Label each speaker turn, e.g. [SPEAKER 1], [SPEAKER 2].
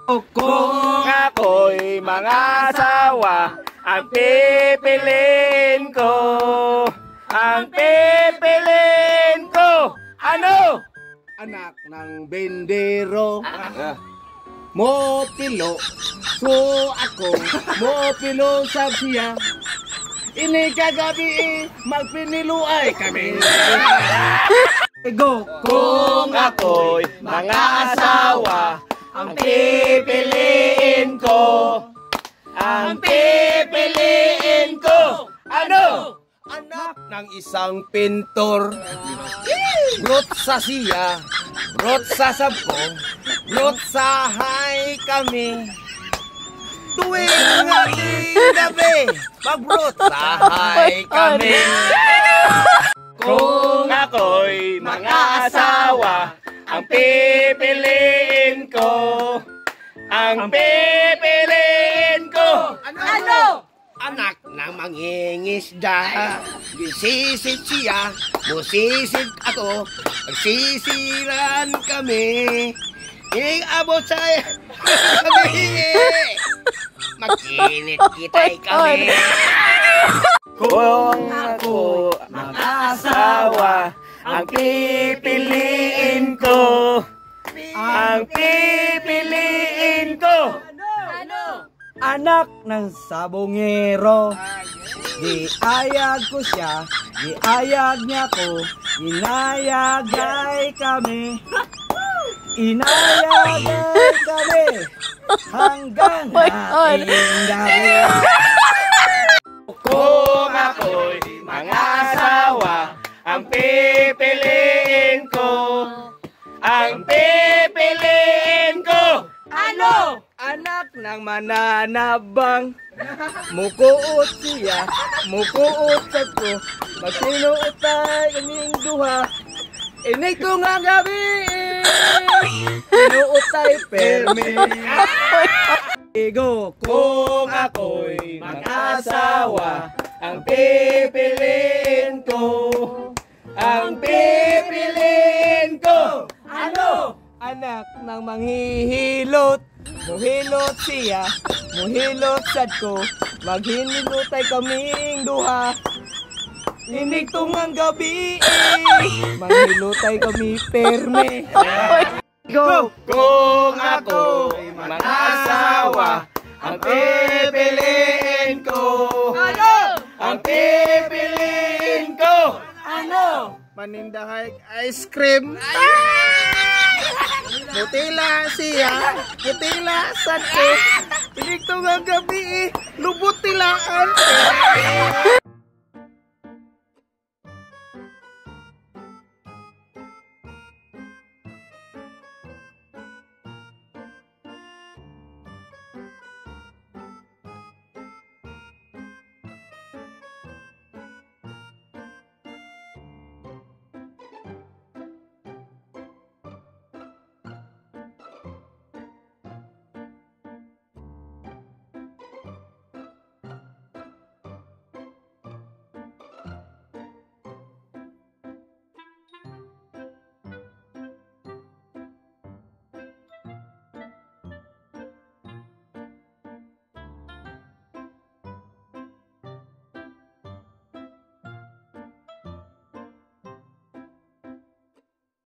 [SPEAKER 1] Kung ako'y mga asawa, ang pipiliin ko. Ang pipiliin ko. Ano?
[SPEAKER 2] Anak ng bendero. Mo pilo. So ako, mo pilo sa siya. Ini kagabi magpiniluay kami.
[SPEAKER 1] Go! Kung ako'y mga asawa, ang pipiliin ko. Ang pipiliin ko. Ano?
[SPEAKER 2] Anak ng isang pintor. Brot sa siya, brot sa sabko, brot sa hay kami. Tuwing ating gabi, magbrot sa hay kami.
[SPEAKER 1] Kung ako'y mga asawa, ang pipiliin ko. Ang pipiliin ko.
[SPEAKER 2] Ano? Anak ng mangingisda. Bisisid siya, musisid ako, magsisiran kami. Iabot sa kami. Magkinit kitay kami.
[SPEAKER 1] Kung ako mga asawa, ang pipiliin ko. Ang pipiliin ko.
[SPEAKER 3] Anak ng sabongero. Diayag ko siya, diayag niya ko, inayagay kami. Inayagay kami hanggang ating gabi.
[SPEAKER 1] Kung ako'y mga asawa, ang pipiliin ko. Ang pipiliin ko. Ano?
[SPEAKER 3] Anak ng mananabang, mukuot siya, mukuot sa ko, magsinuot tayo kaming duha. Inay ko nga gabi, sinuot tayo perme. Go!
[SPEAKER 1] Kung ako'y mga asawa, ang pipiliin ko. Ang pipiliin ko. Ano?
[SPEAKER 3] Anak ng manghihilot, muhilot siya, muhilot sad ko, maghinilotay kaming duha. Inig tungang gabi, manghilotay kami perme.
[SPEAKER 1] Go! Kung ako'y mga asawa, ang pipiliin ko. Ano? Ang pipiliin ko. Ano?
[SPEAKER 2] Panindahay ice cream. Mutila siya, mutila sad ko. Inig tungang gabi, lubot tilaan.